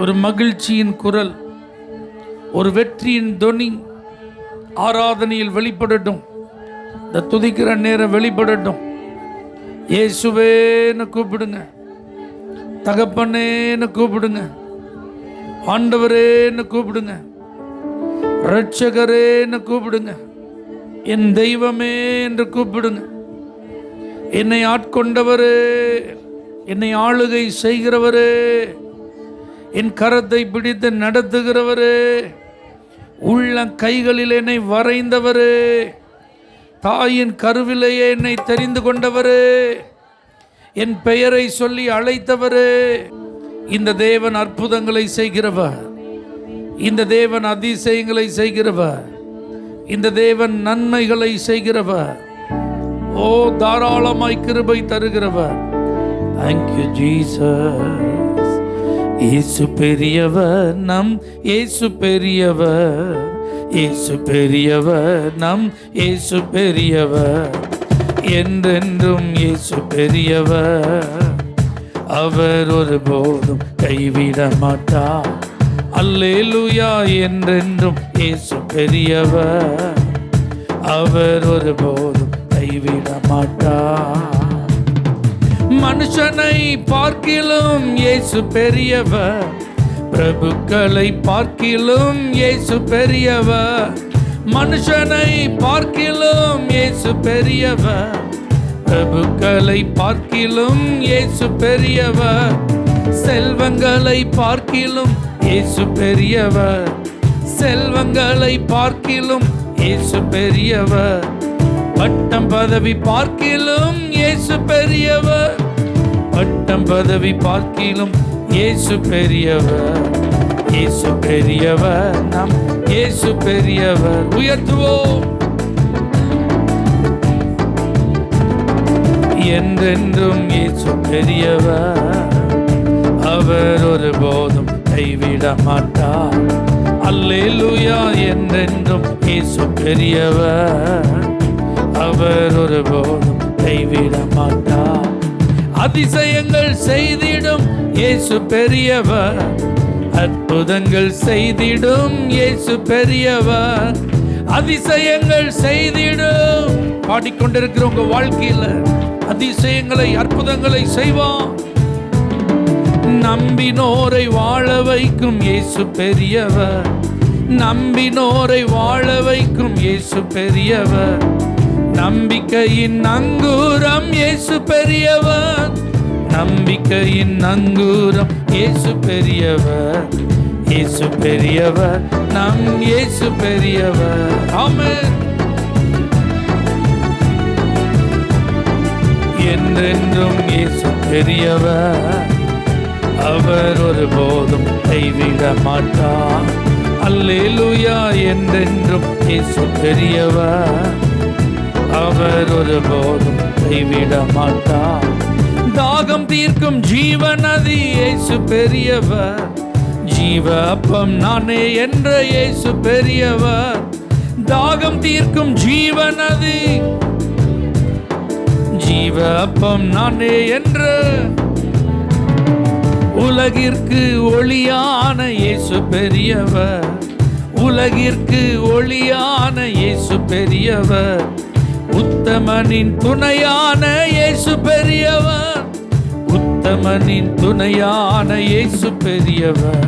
ஒரு மகிழ்ச்சியின் குரல், ஒரு வெற்றியின் தொனி ஆராதனையில் வெளிப்படட்டும். இந்த துதிக்கிற நேரம் வெளிப்படட்டும். இயேசுவேன்னு கூப்பிடுங்க, தகப்பனேன்னு கூப்பிடுங்க, ஆண்டவரேன்னு கூப்பிடுங்க, இரட்சகரேன்னு கூப்பிடுங்க, என் தெய்வமே என்று கூப்பிடுங்க. என்னை ஆட்கொண்டவரே, என்னை ஆளுகை செய்கிறவரே, என் கரத்தை பிடித்து நடத்துகிறவரே, உள்ள கைகளில் என்னை வரைந்தவரே, தாயின் கருவிலேயே என்னை தெரிந்து கொண்டவரே, என் பெயரை சொல்லி அழைத்தவரே. இந்த தேவன் அற்புதங்களை செய்கிறவர், இந்த தேவன் அதிசயங்களை செய்கிறவர், இந்த தேவன் நன்மைகளை செய்கிறவர். ஓ, தாராளமாய் கிருபை தருகிறவர். Thank you Jesus. இயேசு பெரியவர், நம் இயேசு பெரியவர், இயேசு பெரியவர், நம் இயேசு பெரியவர், என்றென்றும் இயேசு பெரியவர். அவர் ஒருபோதும் கைவிட மாட்டார். அல்லேலூயா, என்றென்றும் இயேசு பெரியவர். அவர் ஒருபோதும் கைவிட மாட்டார். மனுஷனை பார்க்கிலும் இயேசு பெரியவர், பிரபுக்களை பார்க்கிலும் இயேசு பெரியவர். மனுஷனை பார்க்கிலும் இயேசு பெரியவர், பிரபுக்களை பார்க்கிலும் இயேசு பெரியவர். செல்வங்களை பார்க்கிலும் இயேசு பெரியவர், செல்வங்களை பார்க்கிலும் இயேசு பெரியவர். பட்டம் பதவி பார்க்கிலும் இயேசு பெரியவர், பட்டம் பதவி பார்க்கிலும் இயேசு பெரியவர். இயேசு பெரியவர், நம் இயேசு பெரியவர். உயர்த்துவோம். என்றென்றும் இயேசு பெரியவர். அவர் ஒருபோதும் கைவிட மாட்டார். அல்லேலூயா, என்றென்றும் இயேசு பெரியவர். அவர் ஒருபோதும் கைவிட மாட்டார். அதிசயங்கள் செய்திடும் இயேசு பெரியவர், அற்புதங்கள் செய்திடும் இயேசு பெரியவர். அதிசயங்கள் செய்திடும். பாடிக்கொண்டிருக்கிற உங்க வாழ்க்கையில அதிசயங்களை, அற்புதங்களை செய்வான். நம்பினோரை வாழ வைக்கும் இயேசு பெரியவர், நம்பினோரை வாழ வைக்கும் இயேசு பெரியவர். நம்பிக்கையின் அங்கூரம் இயேசு பெரியவர், நம்பிக்கையின் அங்கூரம் இயேசு பெரியவர். இயேசு பெரியவர், நம் இயேசு பெரியவர். ஆமென். என்றென்றும் இயேசு பெரியவர். அவர் ஒருபோதும் கைவிட மாட்டார். அல்லேலூயா, என்றென்றும் இயேசு பெரியவர். அவர் ஒருபோதும் கைவிட மாட்டார். தாகம் தீர்க்கும் ஜீவநதி இயேசு பெரியவர், ஜீவ அப்பம் நானே என்ற இயேசு பெரியவர். தாகம் தீர்க்கும் ஜீவநதி, ஜீவ அப்பம் நானே என்ற. உலகிற்கு ஒளியான இயேசு பெரியவர், உலகிற்கு ஒளியான இயேசு பெரியவர். உத்தமனின் துணையான இயேசு பெரியவர், உத்தமனின் துணையான இயேசு பெரியவர்.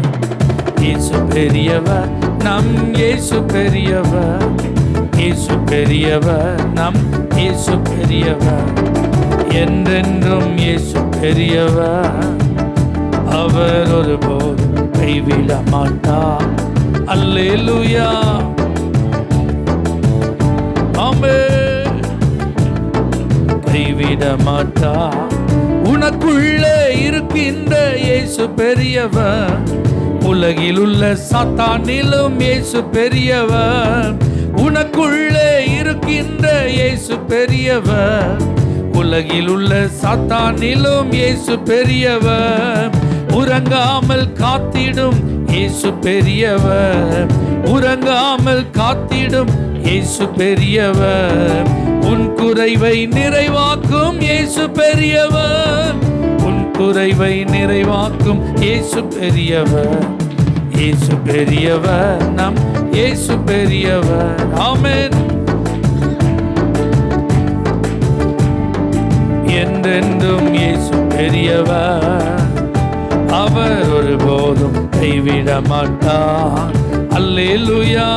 இயேசு பெரியவர், நம் இயேசு பெரியவர். இயேசு பெரியவர், நம் இயேசு பெரியவர். என்றென்றும் இயேசு பெரியவர். அவர் ஒருபோதும் கைவிட மாட்டார். அல்லேலூயா, ஆமென். கைவிட மாட்டார். உனக்குள்ளே இருக்கின்ற இயேசு பெரியவர், உலகில் உள்ள சாத்தானிலும் இயேசு பெரியவர். உனக்குள்ளே இருக்கின்ற இயேசு பெரியவர், உலகில் உள்ள சாத்தானிலும் இயேசு பெரியவர். உறங்காமல் காத்திடும் இயேசு பெரியவர், உறங்காமல் காத்திடும் இயேசு பெரியவர். உன் குறைவை நிறைவாக்கும் இயேசு பெரியவர், உன் குறைவை நிறைவாக்கும் இயேசு பெரியவர், இயேசு பெரியவர், நம் இயேசு பெரியவர். ஆமென். என்றென்றும் இயேசு பெரியவர், அவர் ஒருபோதும் கைவிட மாட்டார். அல்லேலூயா.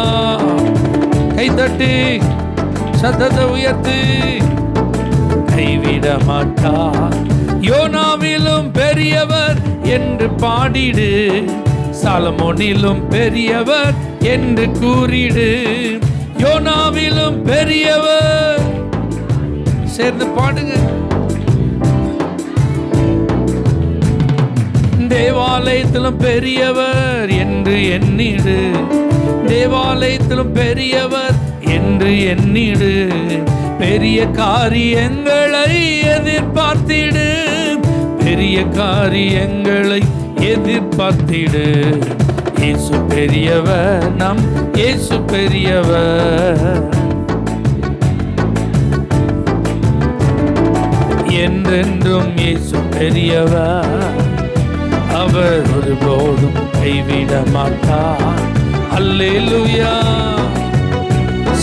கைதட்டி சத்தத்தை உயர்த்தி கைவிட மாட்டார். யோனாவிலும் பெரியவர் என்று பாடிடு, சாலமோனிலும் பெரியவர் என்று கூறிடு. யோனாவிலும் பெரியவர், சேர்ந்து பாடுங்க. தேவாலயத்திலும் பெரியவர் என்று எண்ணிடு, தேவாலயத்திலும் பெரியவர் என்று எண்ணிடு. பெரிய காரியங்களை எதிர்பார்த்திடு, பெரிய காரியங்களை எதிர்பார்த்திடு. இயேசு பெரியவர், நம் இயேசு பெரியவர். என்றென்றும் இயேசு பெரியவர், அவர் ஒருபோதும் கைவிட மாட்டார். அல்லேலூயா.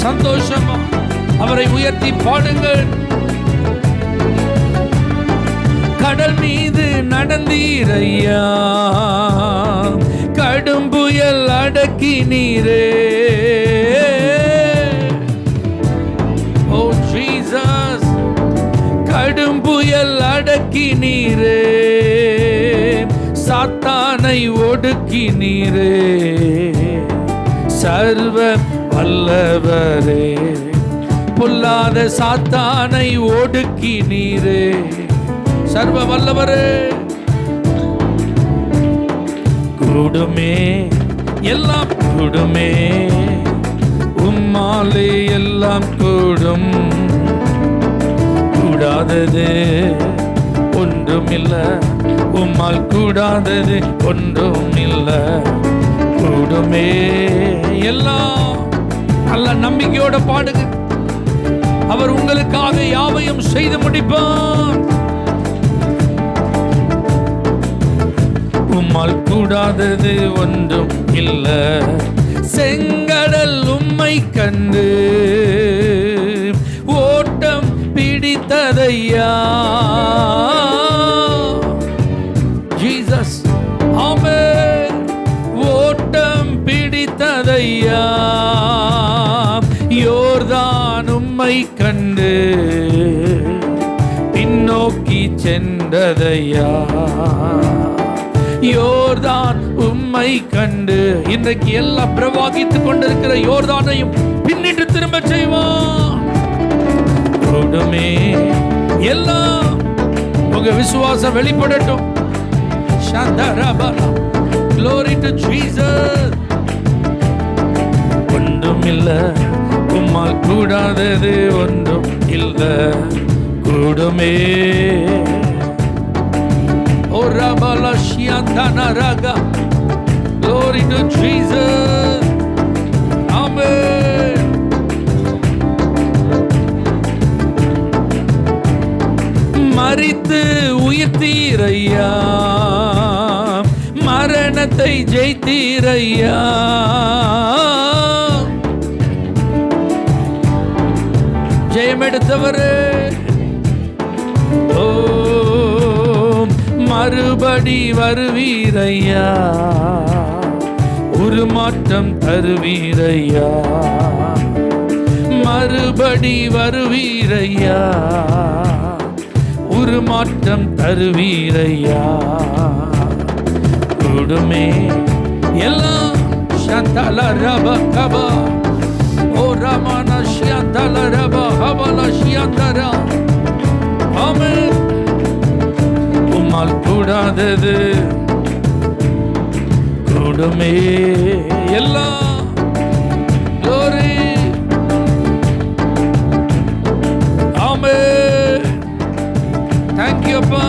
சந்தோஷமா அவரை உயர்த்தி பாடுங்கள். கடல் மீது நடந்தீரையா, கடும் புயல் அடக்கி நீரே. ஓ ஜீசஸ், கடும் புயல் அடக்கி நீரே, சாத்தானை ஒடுக்கி நீரே. சர்வ வல்லவரே, பொல்லாத சாத்தானை ஒடுக்கி நீரே. சர்வ வல்லவரே, கூடுமே எல்லாம் கூடுமே, உம்மாலே எல்லாம் கூடும். கூடாதது ஒன்றுமில்ல, உம்மால் கூடாதது ஒன்றுமில்ல. கூடுமே எல்லாம். நல்ல நம்பிக்கையோட பாடுங்க. அவர் உங்களுக்காக யாவையும் செய்து முடிப்பார். உம்மால் கூடாதது ஒன்றும் இல்ல. செங்கடல் உம்மை கண்டு ஓட்டம் பிடித்ததையா. ஜீசஸ், ஆமென். ஓட்டம் பிடித்ததையா. யோர்தான் உம்மை கண்டு பின்னோக்கி சென்றதையா. யோர்தான் உம்மை கண்டு. இன்றைக்கு எல்லாம் பிரவாகித்துக் கொண்டிருக்கிற யோர்தானையும் பின்னிட்டு திரும்ப செய்வான். கூடுமே எல்லாம். உங்க விசுவாசம் வெளிப்படட்டும். Glory to Jesus. ஒன்றும் இல்ல, உம்மால் கூடாதது ஒன்றும் இல்ல. கூடுமே. ஓ ரபல ஷியாந்தன ரகா. Glory to Jesus. Amen. மரித்து உயிர்த்தீரையா, மரணத்தை ஜெயித்தீரையா. ஜெயம் எடுத்தவரே, ஓ மறுபடி வருவீரையா, உருமாற்றம் தருவீரையா. மறுபடி வருவீரையா, உருமாற்றம் தருவீரையா. கூடுமே எல்லாம். ஷந்தல ரப கபா. ஓ ரமன ஷந்தல ரப ஹபல ஷியந்தரா. ஆமென். உம்மால் கூடாதது கூடுமே எல்லாம். glory. ஆமென். thank you அப்பா.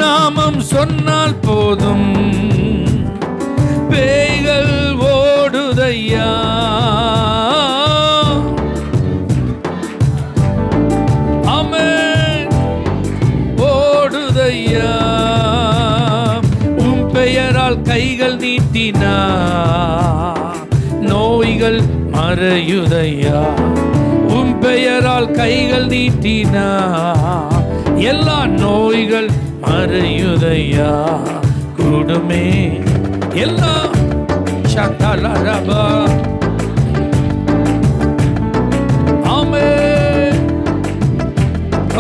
நாமம் சொன்னால் போதும், பேய்கள் ஓடுதையா. பெயரால் கைகள் நீட்டினார் நோய்கள் மறையுதையா. உம் பெயரால் கைகள் நீட்டினார் எல்லா நோய்கள் மறையுதையா. கூடுமே எல்லாம் சதலரபா. ஆமென். ஓ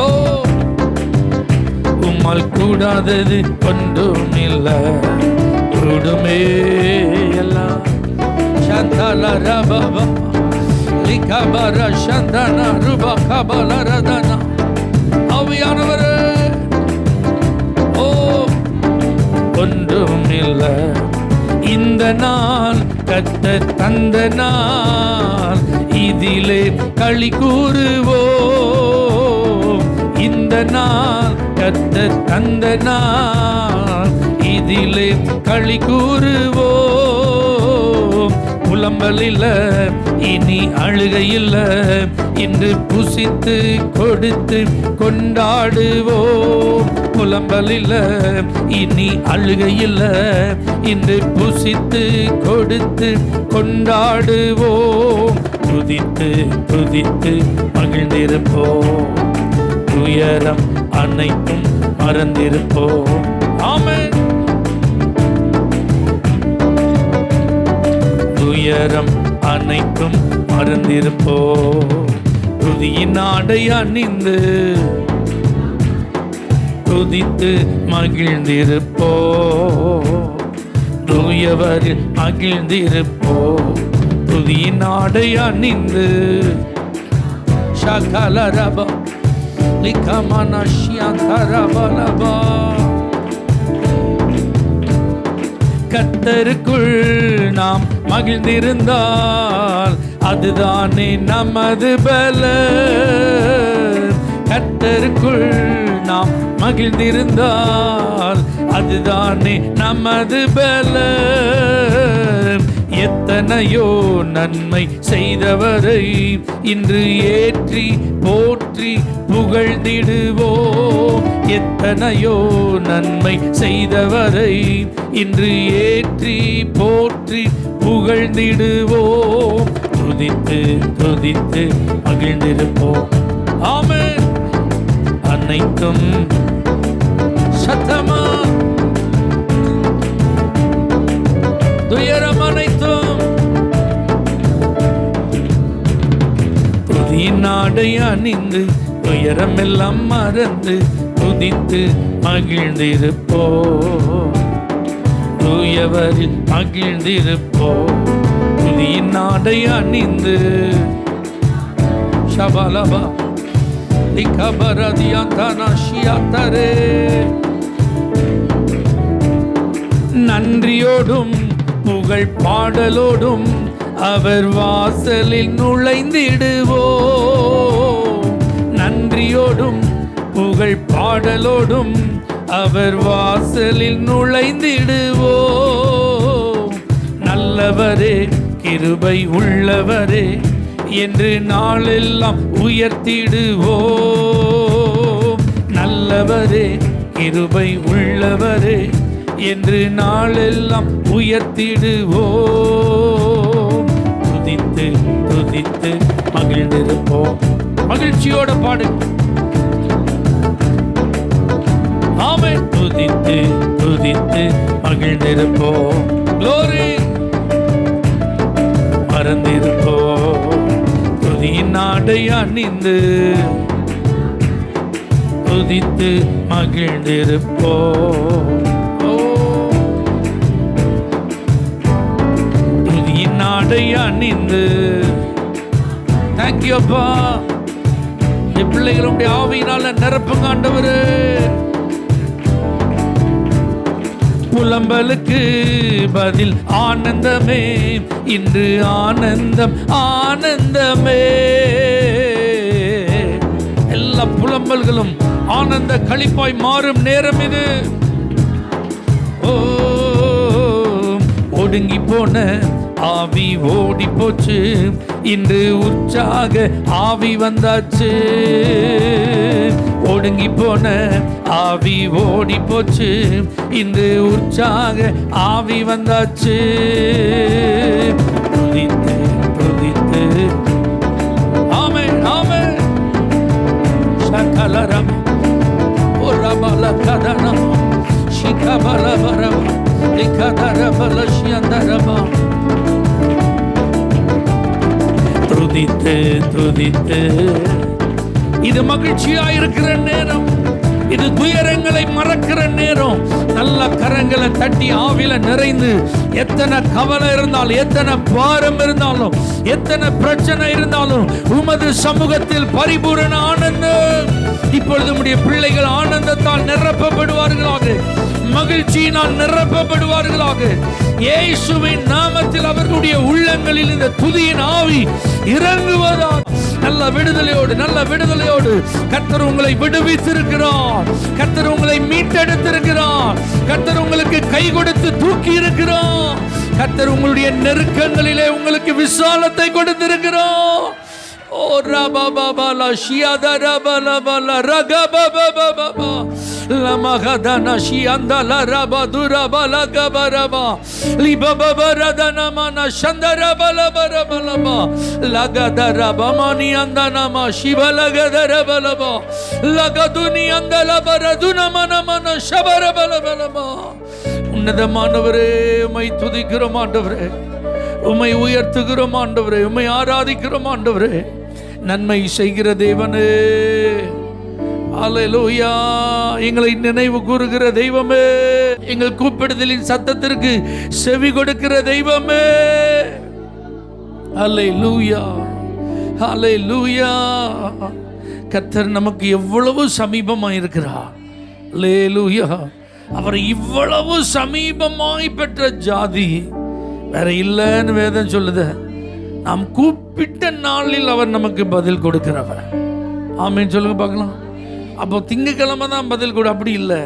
உம்மால் கூடாதது ஒன்றும் இல்லை. கூடுமே எல்லாம் சதலரபா. லிகபர சந்தன ருபா கபலரதனா. ஆவியானவரே ஓ ஒன்றும் இல்லை. இந்த நாள் கர்த்தர் தந்த நாள், இதிலே களி கூறுவோம். இந்த நாள் கர்த்தர் தந்த நாள், இதிலே களி கூறுவோம். புலம்பல் இல்ல, இனி அழுகையில்ல, இன்று புசித்து கொடுத்து கொண்டாடுவோம். புலம்பல் இல்ல, இனி அழுகையில்ல, இன்று புசித்து கொடுத்து கொண்டாடுவோம். துதித்து துதித்து மகிழ்ந்திருப்போம். துயரம் அனைத்தும் மறந்திருப்போம். ஆமென். துயரம் அனைத்தும் மறந்திருப்போம். துதியின் ஆடை அணிந்து துதித்து மகிழ்ந்திருப்போம். தூயவரில் மகிழ்ந்திருப்போம். துதியின் ஆடை அணிந்து சகலரபா லிகமனஷ்யந்தரபலபா. கர்த்தருக்குள் நாம் மகிழ்ந்திருந்தால் அதுதானே நமது பலன். கர்த்தருக்குள் நாம் மகிழ்ந்திருந்தால் அதுதானே நமது பலன். எத்தனையோ நன்மை செய்தவரை இன்று ஏற்றி போற்றி புகழ்ந்திடுவோம். எத்தனையோ நன்மை செய்தவரை இன்று ஏற்றி போற்றி புகழ்ந்திடுவோம். துதித்து துதித்து மகிழ்ந்திருப்போம். ஆமென். அனைத்தும் சத்தமா துயரம் அனைத்தும் துதியின் ஆடை அணிந்து துயரம் எல்லாம் மறந்து துதித்து மகிழ்ந்திருப்போம். தூயவரில் மகிழ்ந்திருப்போம். துதியின் ஆடை அணிந்து ஷபலபா லிகபரதியந்தனஷியதரே. நன்றியோடும் புகழ் பாடலோடும் அவர் வாசலில் நுழைந்திடுவோம். நன்றியோடும் புகழ் பாடலோடும் அவர் வாசலில் நுழைந்திடுவோம். நல்லவரே கிருபை உள்ளவரே என்று நாளெல்லாம் உயர்த்திடுவோம். நல்லவரே கிருபை உள்ளவரே என்று நாளெல்லாம் உயர்த்திடுவோம். துதித்து துதித்து மகிழ்ந்திருப்போம். மகிழ்ச்சியோட பாடு. ஆமென். துதித்து துதித்து மகிழ்ந்திருப்போம். glory. மறந்திருப்போம். துதியின் ஆடை அணிந்து துதித்து மகிழ்ந்திருப்போம். துதியின் ஆடை அணிந்து. தேங்க்யூ அப்பா. என் பிள்ளைகளுடைய ஆவியினால நிரப்புங்க ஆண்டவரே. புலம்பலுக்கு பதில் ஆனந்தமே, இன்று ஆனந்தம் ஆனந்தமே. எல்லா புலம்பல்களும் ஆனந்த களிப்பாய் மாறும் நேரம் இது. ஓ ஒடுங்கி போன ஆவி ஓடி போச்சு, இன்று உற்சாக ஆவி வந்தாச்சு. ஒடுங்கி போன ஆவி ஓடி போச்சு, இந்த உற்சாக ஆவி வந்தாச்சு. துதித்து துதித்து ஆமென் ஆமென். சகலரம் ஒரபல கதனம் சிகபல வரவ லிகதர பலஷ்யந்தரமா. துதித்து துதித்து. இது மகிழ்ச்சியா இருக்கிற நேரம், இது துயரங்களை மறக்கிற நேரம். நல்ல கரங்களை தட்டி ஆவில நிறைந்து, எத்தனை கவலை இருந்தாலும், எத்தனை பாரம் இருந்தாலும், எத்தனை பிரச்சனை இருந்தாலும், உமது சமூகத்தில் பரிபூரண ஆனந்தம். இப்பொழுது உம்முடைய பிள்ளைகள் ஆனந்தத்தால் நிரப்பப்படுவார்களாக, மகிழ்ச்சியினால் நிரப்பப்படுவார்களாக. இயேசுவின் நாமத்தில் அவர்களுடைய உள்ளங்களில் இந்த துதியின் ஆவி இறங்குவதாக. நல்ல விடுதலையோடு, நல்ல விடுதலையோடு கர்த்தர் உங்களை விடுவித்திருக்கிறார். கர்த்தர் உங்களை மீட்டெடுத்திருக்கிறார். கர்த்தர் உங்களுக்கு கை கொடுத்து தூக்கி இருக்கிறார். கர்த்தர் உங்களுடைய நெருக்கங்களிலே உங்களுக்கு விசாலத்தை கொடுத்திருக்கிறார். ஓ ரபபபல ஷியதரபலபல ரகபபபபப லமகதன ஷியந்தல ரபதுரபல கபரப லிபபபரதனமன ஷந்தரபலபரபலப லகதரபமனி அந்தனம ஷிவலகதரபலப லகதுனி அந்தலபரதுனமனமன ஷபரபலபலப. உன்னதமானவரே, உம்மை துதிக்கிறோம் ஆண்டவரே, உம்மை உயர்த்துகிறோம் ஆண்டவரே, உம்மை ஆராதிக்கிறோம் ஆண்டவரே. நன்மை செய்கிற தேவனே, அல்லேலூயா. எங்களை நினைவு கூறுகிற தெய்வமே, எங்கள் கூப்பிடுதலின் சத்தத்திற்கு செவி கொடுக்கிற தெய்வமே, அல்லேலூயா அல்லேலூயா. கர்த்தர் நமக்கு எவ்வளவு சமீபமாய் இருக்கிறார். அல்லேலூயா. அவர் இவ்வளவு சமீபமாய் பெற்ற ஜாதி வேற இல்லைன்னு வேதம் சொல்லுது. நாம் கூப்பிட்ட நாளில் அவர் நமக்கு பதில் கொடுக்கிறவர். ஆமேன்னு சொல்லுங்க பார்க்கலாம். அப்போ திங்கக்கிழமை தான் பதில் கொடு, அப்படி இல்லை.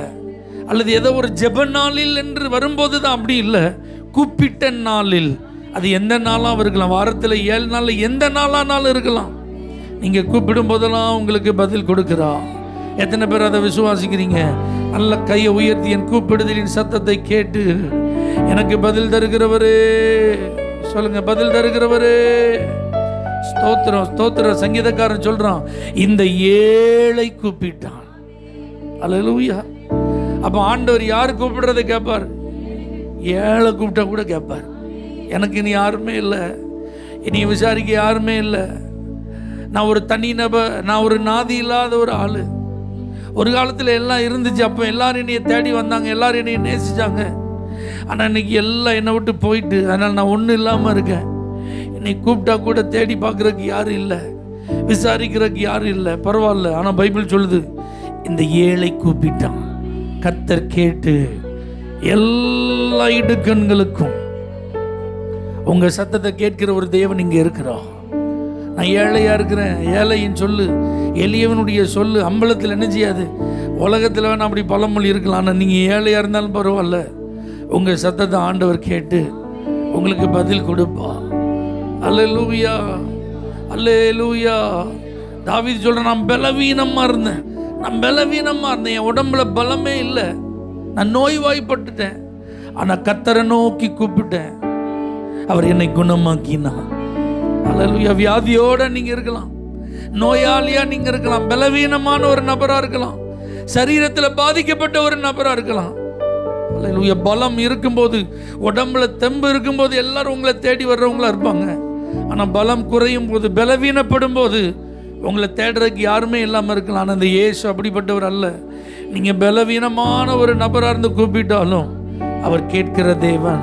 அல்லது ஏதோ ஒரு ஜெப நாளில் என்று வரும்போது தான், அப்படி இல்லை. கூப்பிட்ட நாளில், அது எந்த நாளாக இருக்கலாம், வாரத்தில் 7 நாளில் எந்த நாளானாலும் இருக்கலாம். நீங்கள் கூப்பிடும் போதெல்லாம் உங்களுக்கு பதில் கொடுக்கிறா. எத்தனை பேர் அதை விசுவாசிக்கிறீங்க? நல்ல கையை உயர்த்தி, என் கூப்பிடுதலின் சத்தத்தை கேட்டு எனக்கு பதில் தருகிறவரே சொல்லுங்க. பதில் தருகிறவரே, ஸ்தோத்திரம் ஸ்தோத்திரம். சங்கீதக்காரன் சொல்றான், இந்த ஏழை கூப்பிட்டான். அல்லேலூயா. அப்ப ஆண்டவர் யார் கூப்பிடுறதை கேட்பார்? ஏழை கூப்பிட்டா கூட கேட்பார். எனக்கு இனி யாருமே இல்லை, இனி விசாரிக்க யாருமே இல்லை, நான் ஒரு தனி நபர், நான் ஒரு நாதி இல்லாத ஒரு ஆளு. ஒரு காலத்தில் எல்லாம் இருந்துச்சு, அப்போ எல்லாரும் என்னைய தேடி வந்தாங்க, எல்லாரும் என்னைய நேசிச்சாங்க. ஆனால் இன்னைக்கு எல்லாம் என்னை விட்டு போயிட்டு, அதனால் நான் ஒன்றும் இல்லாமல் இருக்கேன். என்னை கூப்பிட்டா கூட தேடி பார்க்குறதுக்கு யாரும் இல்லை, விசாரிக்கிறதுக்கு யாரும் இல்லை. பரவாயில்ல. ஆனால் பைபிள் சொல்லுது, இந்த ஏழை கூப்பிட்டான். கர்த்தர் கேட்டு எல்லா இடுக்கண்களுக்கும் உங்கள் சத்தத்தை கேட்கிற ஒரு தேவன் இங்கே இருக்கிறார். நான் ஏழையாக இருக்கிறேன், ஏழையின் சொல்லு, எளியவனுடைய சொல்லு அம்பலத்தில் என்ன செய்யாது. உலகத்தில் வேணா அப்படி பழமொழி இருக்கலாம், ஆனால் நீங்கள் ஏழையாக இருந்தாலும் பரவாயில்ல, உங்கள் சத்தத்தை ஆண்டவர் கேட்டு உங்களுக்கு பதில் கொடுப்பா. அல்லேலூயா அல்லேலூயா. தாவீது சொல்கிறேன், நான் பலவீனமாக இருந்தேன், என் உடம்புல பலமே இல்லை, நான் நோய்வாய்ப்பட்டுட்டேன். ஆனால் கர்த்தரை நோக்கி கூப்பிட்டேன், அவர் என்னை குணமாக்கினார். அல்லேலூயா. வியாதியோட நீங்கள் இருக்கலாம், நோயாளியாக நீங்கள் இருக்கலாம், பலவீனமான ஒரு நபராக இருக்கலாம், சரீரத்தில் பாதிக்கப்பட்ட ஒரு நபராக இருக்கலாம். அல்லேலூயா. பலம் இருக்கும்போது, உடம்புல தெம்பு இருக்கும்போது எல்லாரும் உங்களை தேடி வர்றவங்களா இருப்பாங்க. ஆனால் பலம் குறையும் போது, பலவீனப்படும் போது உங்களை தேடுறதுக்கு யாருமே இல்லாமல் இருக்கலாம். ஆனால் இந்த இயேசு அப்படிப்பட்டவர் அல்ல. நீங்கள் பலவீனமான ஒரு நபராக இருந்து கூப்பிட்டாலும் அவர் கேட்கிற தேவன்,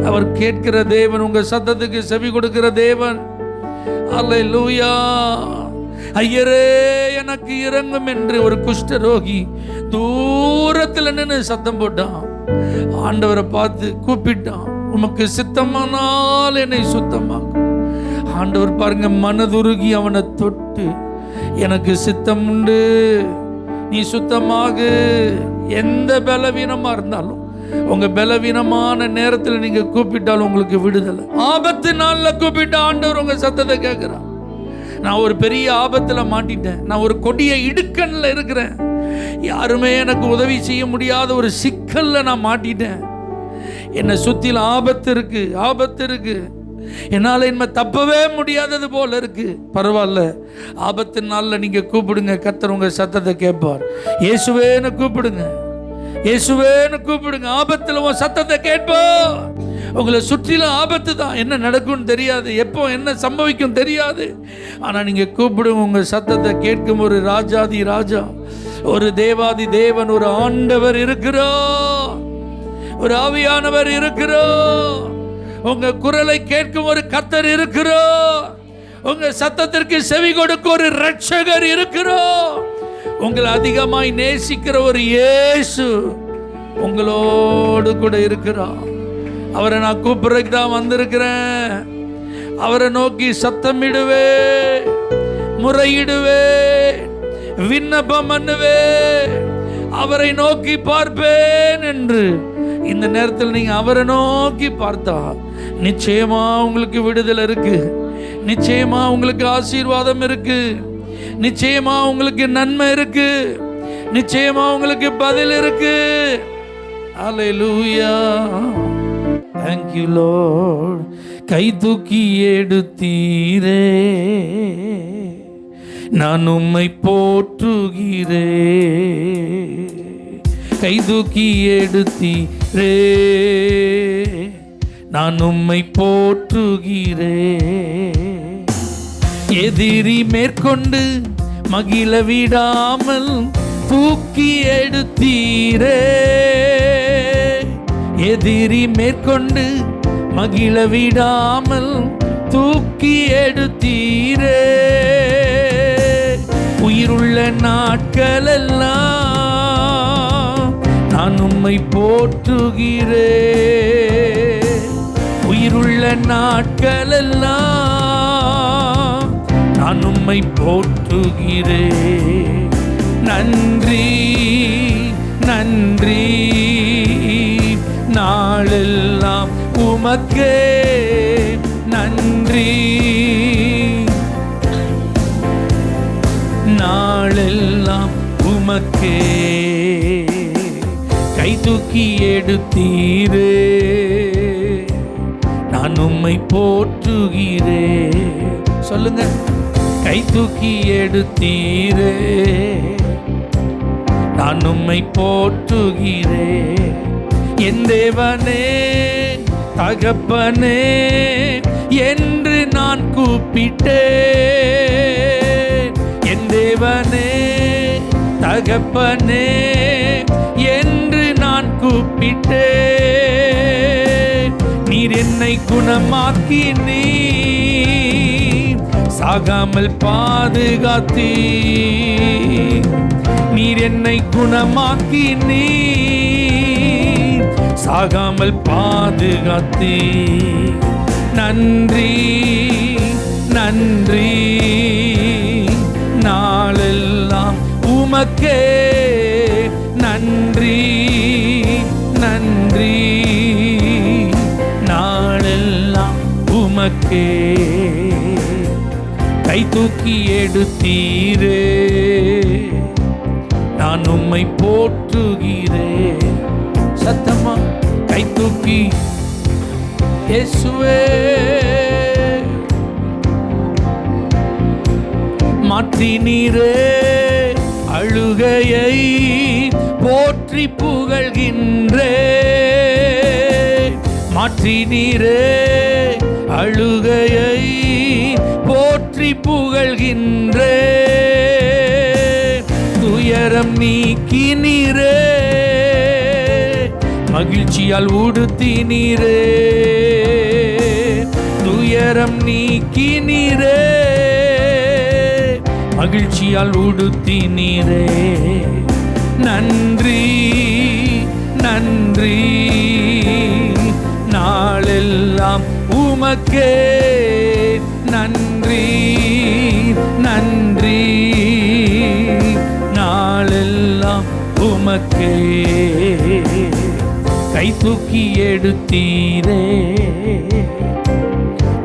அவர் கேட்கிற தேவன், உங்கள் சத்தத்துக்கு செவி கொடுக்கிற தேவன். அல்லேலூயா. ஐயரே எனக்கு இறங்கும் என்று ஒரு குஷ்டரோகி தூரத்தில் நின்று சத்தம் போட்டான். ஆண்டவரை பார்த்து கூப்பிட்டான், உமக்கு சித்தமானால் என்னை சுத்தமாக்கும். ஆண்டவர் பாருங்க, மனதுருகி அவனை தொட்டு, எனக்கு சித்தம் உண்டு, நீ சுத்தமாக. எந்த பலவீனமா இருந்தாலும், உங்க பலவீனமான நேரத்தில் நீங்க கூப்பிட்டாலும் உங்களுக்கு விடுதலை. ஆபத்து நாள்ல கூப்பிட்ட ஆண்டவர் உங்க சத்தத்தை கேட்கிறார். நான் ஒரு பெரிய ஆபத்தில் மாட்டிட்டேன், நான் ஒரு கொடிய இடுக்கண்ணில் இருக்கிறேன், யாருமே எனக்கு உதவி செய்ய முடியாத ஒரு சிக்கல்ல நான் மாட்டிட்டேன், என்னை சுற்றிலும் ஆபத்து இருக்கு, என்னால் இனிமே தப்பவே முடியாதது போல இருக்கு. பரவாயில்ல, ஆபத்து நாளில் நீங்க கூப்பிடுங்க, கர்த்தர் உங்க சத்தத்தை கேட்பார். இயேசுவேன்னு கூப்பிடுங்க, இயேசுவேன்னு கூப்பிடுங்க, ஆபத்தில் உன் சத்தத்தை கேட்பார். உங்களை சுற்றிலும் ஆபத்து தான், என்ன நடக்கும்னு தெரியாது, எப்போ என்ன சம்பவிக்கும் தெரியாது. ஆனால் நீங்கள் கூப்பிடுங்க, உங்கள் சத்தத்தை கேட்கும் ஒரு ராஜாதி ராஜா, ஒரு தேவாதி தேவன், ஒரு ஆண்டவர் இருக்கிறார், ஒரு ஆவியானவர் இருக்கிறார், உங்க குரலை கேட்கும் ஒரு கர்த்தர் இருக்கிறார், உங்க சத்தத்திற்கு செவி கொடுக்க ஒரு இரட்சகர் இருக்கிறார், உங்களை அதிகமாய் நேசிக்கிற ஒரு இயேசு உங்களோடு கூட இருக்கிறார். அவரை நான் கூப்பிடுறதுக்கு தான் வந்திருக்கிறேன். அவரை நோக்கி சத்தமிடுவே, முறையிடுவே, விண்ணப்பம் பண்ணுவே, அவரை நோக்கி பார்ப்பேன் என்று இந்த நேரத்தில் நீங்க அவரை நோக்கி பார்த்தா நிச்சயமா உங்களுக்கு விடுதலை இருக்கு, நிச்சயமா உங்களுக்கு ஆசீர்வாதம் இருக்கு, நிச்சயமா உங்களுக்கு நன்மை இருக்கு, நிச்சயமா உங்களுக்கு பதில் இருக்கு. அல்லேலூயா, thank you Lord. கை தூக்கி எடுத்தீரே, நான் உம்மை போற்றுகிறே, கை தூக்கி எடுத்தீரே, நான் உம்மை போற்றுகிறே, எதிரி மேற்கொண்டு மகிழ விடாமல் தூக்கி எடுத்தீரே, எதிரி மேற்கொண்டு மகிழ விடாமல் தூக்கி எடுத்தீரே, உயிருள்ள நாட்களெல்லாம் நான் உம்மை போற்றுகிறே, உயிருள்ள நாட்களெல்லாம் நான் உம்மை போற்றுகிறே. நன்றி நன்றி நாளெல்லாம் உமக்கே நன்றி, நாளெல்லாம் உமக்கே, கை தூக்கி எடுத்தீரே, நான் உம்மை போற்றுகிறே. சொல்லுங்க, கை தூக்கி எடுத்தீரே, நான் உம்மை போற்றுகிறே. என் தேவனே தகப்பனே என்று நான் கூப்பிட்டேன், என் தேவனே தகப்பனே என்று நான் கூப்பிட்டேன், நீர் என்னை குணமாக்கி நீர் சாகாமல் பாதுகாத்தீர், நீர் என்னை குணமாக்கி நீர் சாகாமல் பாதுகாத்தீர். நன்றி நன்றி நாளெல்லாம் உமக்கே நன்றி நன்றி நாளெல்லாம் உமக்கே, கை தூக்கி எடுத்தீரே, நான் உம்மை போற்றுகிறேன். சத்தமா கை தூக்கி இயேசுவே, மாற்றினீரே அழுகையை போற்றி புகழ்கின்றே, மாற்றினீரே அழுகையை போற்றி புகழ்கின்றே, துயரம் நீக்கினீரே மகிழ்ச்சியால் உடுத்தினீரே, துயரம் நீக்கினீரே மகிழ்ச்சியால் உடுத்தினீரே. நன்றி நன்றி நாளெல்லாம் உமக்கே நன்றி நன்றி நாளெல்லாம் உமக்கே, கை தூக்கி எடுத்தீரே,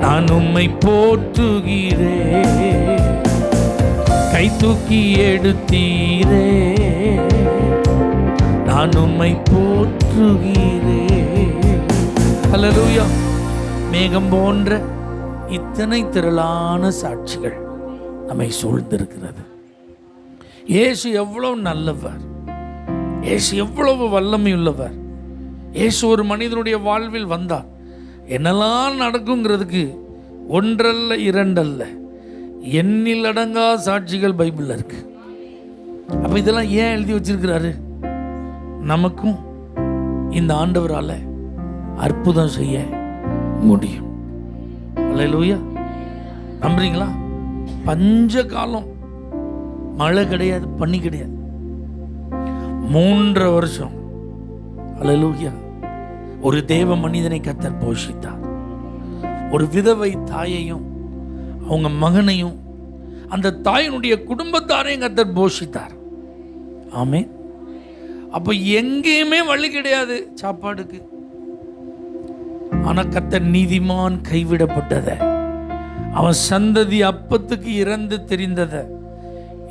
நான் உம்மை போற்றுகிறேன். கை தூக்கி எடுத்தீரே, நான் உம்மை போற்றுகிறேன். ஹல்லேலூயா. மேகம் போன்ற இத்தனை திரளான சாட்சிகள் நம்மை சூழ்ந்திருக்கிறது. இயேசு எவ்வளவு நல்லவர், இயேசு எவ்வளவு வல்லமை உள்ளவர். இயேசு ஒரு மனிதனுடைய வாழ்வில் வந்தார். என்னெல்லாம் நடக்குங்கிறதுக்கு ஒன்றல்ல இரண்டல்ல எண்ணில் அடங்கா சாட்சிகள் பைபிளில் இருக்கு. அப்ப இதெல்லாம் ஏன் எழுதி வச்சிருக்கிறாரு? நமக்கும் இந்த ஆண்டவரால அற்புதம் செய்ய முடியும். அல்லேலூயா. நம்புறீங்களா? பஞ்ச காலம், மழை கிடையாது, பனி கிடையாது, 3 வருஷம். அல்லேலூயா. ஒரு தேவ மனிதனை கர்த்தர் போஷித்தார். ஒரு விதவை தாயையும் அவங்க மகனையும் அந்த தாயினுடைய குடும்பத்தாரையும் கர்த்தர் போஷித்தார். ஆமென். அப்போ எங்கேயுமே வழி கிடையாது சாப்பாடுக்கு. ஆனா கர்த்தர் நீதிமான் கைவிடப்பட்டத, அவன் சந்ததி அப்பத்துக்கு இறந்து தெரிந்தத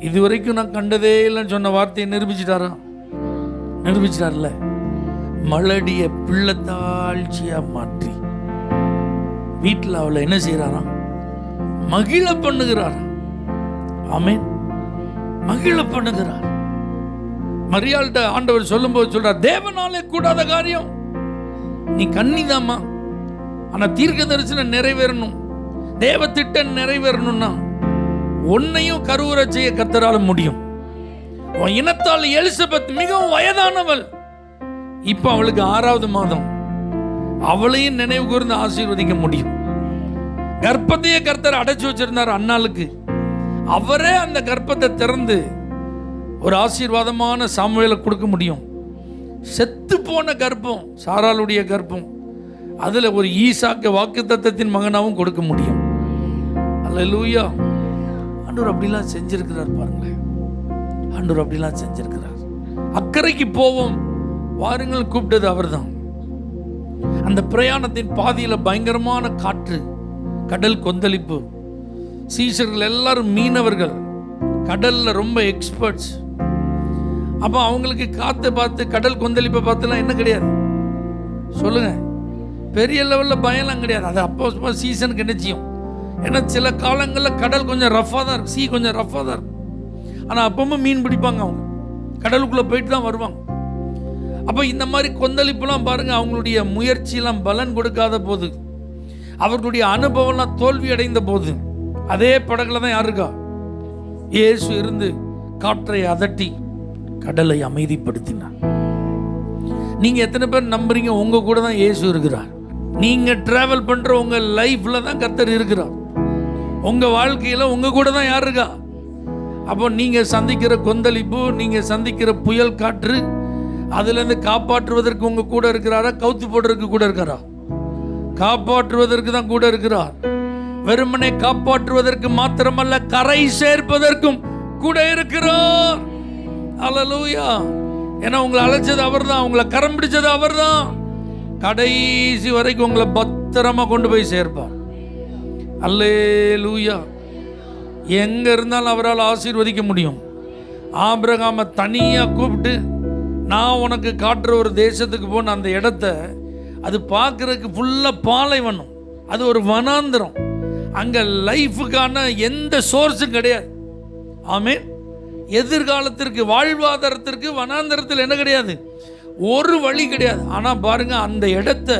இதுவரைக்கும் நான் கண்டதே இல்லைன்னு சொன்ன வார்த்தையை நிரூபிச்சிட்டார்ல. மலடிய பிள்ளைத்தாழ்ச்சியா மாற்றி வீட்டில் அவளை என்ன செய்யறாராம்? மகிழ பண்ணுகிறார். ஆமென். மகிழ பண்ணுகிறார். மரியாள்கிட்ட ஆண்டவர் சொல்லும் போது சொல்றார், தேவனாலே கூடாத காரியம். நீ கன்னிதாமா, ஆனா தீர்க்க தரிசனம் நிறைவேறணும், தேவ திட்டம் நிறைவேறணும்னா உன்னையும் கருவுற செய்ய கர்த்தரால முடியும். உன் இனத்தால் எலிசபெத் மிகவும் வயதானவள், இப்ப அவளுக்கு 6வது மாதம், அவளையும் நினைவு கூர்ந்து ஆசீர்வதிக்க முடியும். கர்ப்பத்தையே கர்த்தர் அடைச்சு வச்சிருந்தார் அன்னாளுக்கு. அவரே அந்த கர்ப்பத்தை திறந்து ஒரு ஆசீர்வாதமான சாமுவேலை கொடுக்க முடியும். செத்து போன கர்ப்பம், சாராளுடைய கர்ப்பம், அதுல ஒரு ஈசாக்கு வாக்குத்தத்தத்தின் மகனாவும் கொடுக்க முடியும். அல்லேலூயா. ஆண்டவர் அப்படிலாம் செஞ்சிருக்கிறார் பாருங்களேன். ஆண்டவர் அப்படிலாம் செஞ்சிருக்கிறார். அக்கறைக்கு போவோம் வாருங்கள் கூப்பிட்டது அவர்தான். அந்த பிரயாணத்தின் பாதியில பயங்கரமான காற்று, கடல் கொந்தளிப்பு. சீஷர்கள் எல்லாரும் மீனவர்கள், கடல்ல ரொம்ப எக்ஸ்பர்ட்ஸ். அப்ப அவங்களுக்கு காத்து பார்த்து கடல் கொந்தளிப்பை பார்த்துலாம் என்ன கிடையாது சொல்லுங்க, பெரிய லெவல்ல பயம்லாம் கிடையாது. அது அப்போ சீசனுக்கு என்ன செய்யும்? ஏன்னா சில காலங்களில் கடல் கொஞ்சம் ரஃபாக தான் இருக்கும், சீ கொஞ்சம் ரஃபாக தான் இருக்கும். ஆனால் அப்பவும் மீன் பிடிப்பாங்க, அவங்க கடலுக்குள்ளே போயிட்டு தான் வருவாங்க. அப்போ இந்த மாதிரி கொந்தளிப்புலாம் பாருங்க, அவங்களுடைய முயற்சியெல்லாம் பலன் கொடுக்காத போது, அவர்களுடைய அனுபவம்லாம் தோல்வி அடைந்த போது, அதே படகுல தான் யாருக்கா இயேசு இருந்து காற்றை அதட்டி கடலை அமைதிப்படுத்தினார். நீங்க எத்தனை பேர் நம்புறீங்க உங்க கூட தான் இயேசு இருக்கிறார்? நீங்க டிராவல் பண்ற உங்க லைஃப்ல தான் கர்த்தர் இருக்கிறார். உங்க வாழ்க்கையில உங்க கூட தான் யார் இருக்கா? அப்போ நீங்க சந்திக்கிற கொந்தளிப்பு, நீங்க சந்திக்கிற புயல் காற்று, அதுல இருந்து காப்பாற்றுவதற்கு உங்க கூட இருக்கிறாரா? கவுத்து போடுறதுக்கு கூட இருக்காரா? காப்பாற்றுவதற்கு தான் கூட இருக்கிறார். வெறுமனே காப்பாற்றுவதற்கு மாத்திரமல்ல, கரை சேர்ப்பதற்கும் கூட இருக்கிறார். அல்லேலூயா. ஏன்னா உங்களை அழைச்சது அவர் தான், உங்களை கரம் பிடிச்சது அவர் தான். கடைசி வரைக்கும் உங்களை பத்திரமா கொண்டு போய் சேர்ப்பார். அல்லேலூயா. எங்க இருந்தாலும் அவரால் ஆசீர்வதிக்க முடியும். ஆபிரகாமை தனியா கூப்பிட்டு, நான் உனக்கு காட்டுற ஒரு தேசத்துக்கு போன அந்த இடத்த, அது பார்க்கறதுக்கு ஃபுல்லா பாலைவனம், அது ஒரு வனாந்திரம். அங்க லைஃபுக்கான எந்த சோர்ஸும் கிடையாது. ஆமென். எதிர்காலத்திற்கு வாழ்வாதாரத்திற்கு வனாந்திரத்தில் என்ன கிடையாது? ஒரு வழி கிடையாது. ஆனா பாருங்க, அந்த இடத்த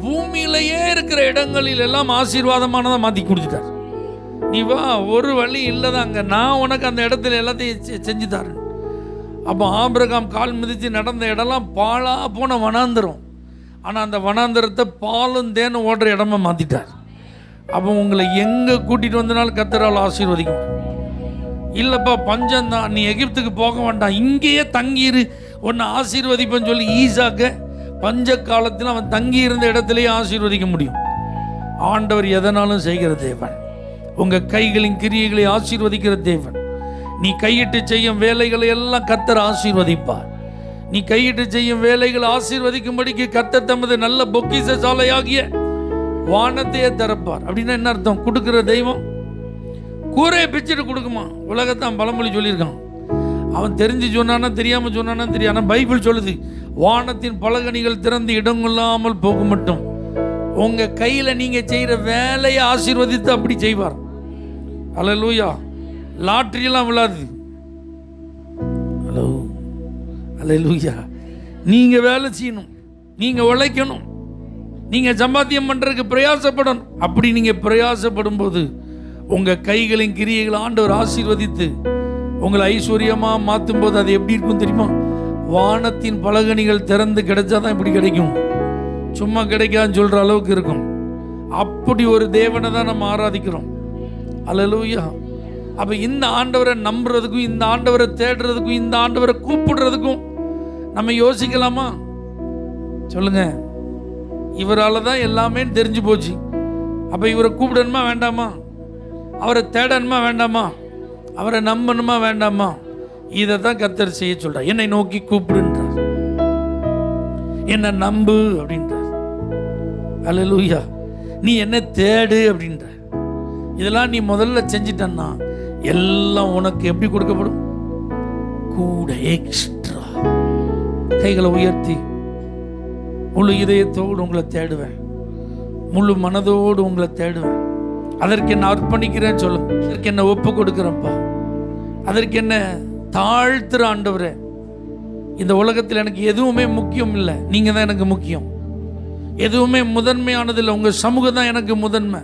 பூமியிலேயே இருக்கிற இடங்களில் எல்லாம் ஆசீர்வாதமானதை மாத்தி கொடுத்துட்டார். நீ வா, ஒரு வழி இல்லதாங்க, நான் உனக்கு அந்த இடத்துல எல்லாத்தையும் செஞ்சு தரேன். அப்போ ஆபிரகாம் கால் மிதித்து நடந்த இடம்லாம் பாழா போன வனாந்திரம். ஆனா அந்த வனாந்திரத்தை பாலும் தேனும் ஓடுற இடமா மாத்திட்டார். அப்போ உங்களை எங்க கூட்டிட்டு வந்தனாலும் கர்த்தரால் ஆசீர்வதிக்கும். இல்லப்பா பஞ்சம்தான், நீ எகிப்துக்கு போக வேண்டாம், இங்கேயே தங்கியிரு, உன்னை ஆசீர்வதிப்பேன்னு சொல்லி ஈசாக்க பஞ்ச காலத்தில் அவன் தங்கி இருந்த இடத்திலேயே ஆசீர்வதிக்க முடியும். ஆண்டவர் எதனாலும் செய்கிற தேவன். உங்க கைகளின் கிரியைகளை ஆசீர்வதிக்கிற தேவன். நீ கையிட்டு செய்யும் வேலைகளை எல்லாம் கர்த்தர் ஆசீர்வதிப்பார். நீ கையிட்டு செய்யும் வேலைகளை ஆசீர்வதிக்கும்படிக்கு கர்த்தர் தமது நல்ல பொக்கிஷ சாலையாகிய வானத்தையே திறப்பார். அப்படின்னா என்ன அர்த்தம்? கொடுக்கிற தெய்வம், கூரையை பிச்சுட்டு கொடுக்குமா. உலகத்தான் பழமொழி சொல்லியிருக்கான். அவன் தெரிஞ்சு சொன்னானா தெரியாமல் சொன்னானா தெரியும். ஆனால் பைபிள் சொல்லுது, வானத்தின் பலகணிகள் திறந்து இடங்கொள்ளாமல் போக மட்டும் உங்கள் கையில் நீங்கள் செய்கிற வேலையை ஆசீர்வதித்து அப்படி செய்வார். அல்லேலூயா. லாட்டரியெல்லாம் விழாது. ஹலோ, அல்லேலூயா. நீங்கள் வேலை செய்யணும், நீங்கள் உழைக்கணும், நீங்கள் சம்பாத்தியம் பண்ணுறதுக்கு பிரயாசப்படணும். அப்படி நீங்கள் பிரயாசப்படும் போது உங்கள் கைகளின் கிரியைகளை ஆண்டவர் ஆசீர்வதித்து உங்களை ஐஸ்வர்யமாக மாற்றும் போது அது எப்படி இருக்கும் தெரியுமா? வானத்தின் பலகணிகள் திறந்து கிடைச்சாதான் இப்படி கிடைக்கும், சும்மா கிடைக்காதுன்னு சொல்கிற அளவுக்கு இருக்கும். அப்படி ஒரு தேவனை தான் நம்ம ஆராதிக்கிறோம். அல்லேலூயா. அப்போ இந்த ஆண்டவரை நம்புறதுக்கும், இந்த ஆண்டவரை தேடுறதுக்கும், இந்த ஆண்டவரை கூப்பிடுறதுக்கும் நம்ம யோசிக்கலாமா? சொல்லுங்க. இவரால் தான் எல்லாமே தெரிஞ்சு போச்சு. அப்போ இவரை கூப்பிடணுமா வேண்டாமா? அவரை தேடணுமா வேண்டாமா? அவரை நம்பணுமா வேண்டாமா? இதை தான் கர்த்தர் செய்ய சொல்றார். என்னை நோக்கி கூப்பிடுன்றார், என்னை நம்பு அப்படின்றார். அல்லேலூயா. நீ என்ன தேடு அப்படின்ற. இதெல்லாம் நீ முதல்ல செஞ்சிட்டன்னா எல்லாம் உனக்கு எப்படி கொடுக்கப்படும்? கூட எக்ஸ்ட்ரா. கைகளை உயர்த்தி முழு இதயத்தோடு உங்களை தேடுவேன், முழு மனதோடு உங்களை தேடுவேன். அதற்கு என்ன அர்ப்பணிக்கிறேன்னு சொல்லுங்க. அதற்கு என்ன ஒப்பு கொடுக்குறேன்ப்பா, அதற்கு என்ன தாழ்த்துற ஆண்டவரே. இந்த உலகத்தில் எனக்கு எதுவுமே முக்கியம் இல்லை, நீங்கள் தான் எனக்கு முக்கியம். எதுவுமே முதன்மையானது இல்லை, உங்கள் சமூகம் தான் எனக்கு முதன்மை.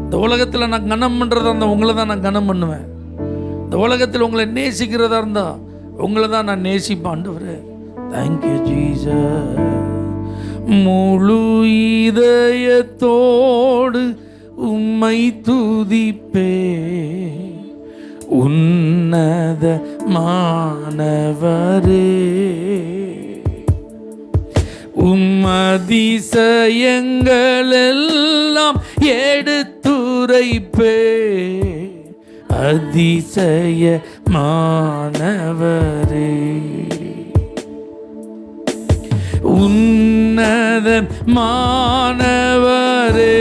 இந்த உலகத்தில் நான் கனம் பண்ணுறதா இருந்தால் உங்களை தான் நான் கனம் பண்ணுவேன். இந்த உலகத்தில் உங்களை நேசிக்கிறதா இருந்தால் உங்களை தான் நான் நேசிப்பேன் ஆண்டவரே. Thank you Jesus. முழு இதயத்தோடு உம்மை துதிப்பே, உன்னத மாணவரே. அதிசயங்கள் எல்லாம் எடுத்துரைப்பே, அதிசய மாணவரே. உன்னத மாணவரே,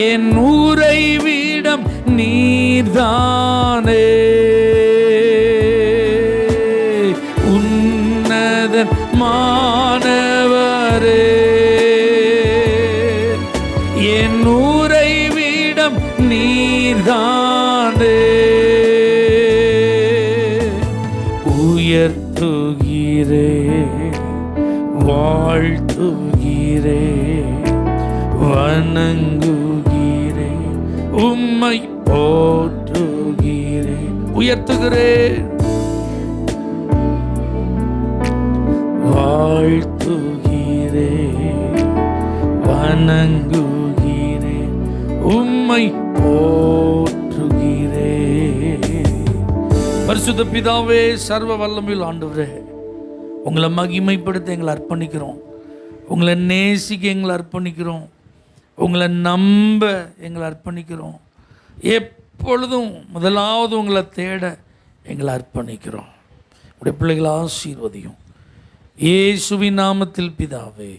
என் உறைவிடம் நீர்தானே. உன்னத மாணவரே, என் உறைவிடம் நீர்தானே. உயர்த்துகிறே, வாழ்த்துகிறே, வணங்குகிறே, உம்மை போற்றுகிறே. உயர்த்துகிறேன், வாழ்த்துகிறே, வணங்குகிறே, உம்மை போற்றுகிறே. பரிசுத்த பிதாவே, சர்வ வல்லமையுள்ள ஆண்டவரே, உங்களை மகிமைப்படுத்த எங்களை அர்ப்பணிக்கிறோம். உங்களை நேசிக்க எங்களை அர்ப்பணிக்கிறோம். உங்களை நம்ப எங்களை அர்ப்பணிக்கிறோம். எப்பொழுதும் முதலாவது உங்களை தேட எங்களை அர்ப்பணிக்கிறோம். உடைய பிள்ளைகளை ஆசீர்வதியும் இயேசுவின் நாமத்தில் பிதாவே,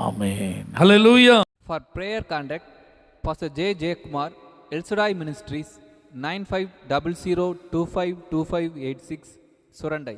ஆமென். ஹல்லேலூயா. For prayer contact, Pastor J. J. Kumar, El Shaddai Ministries, 9500252586, Surandai.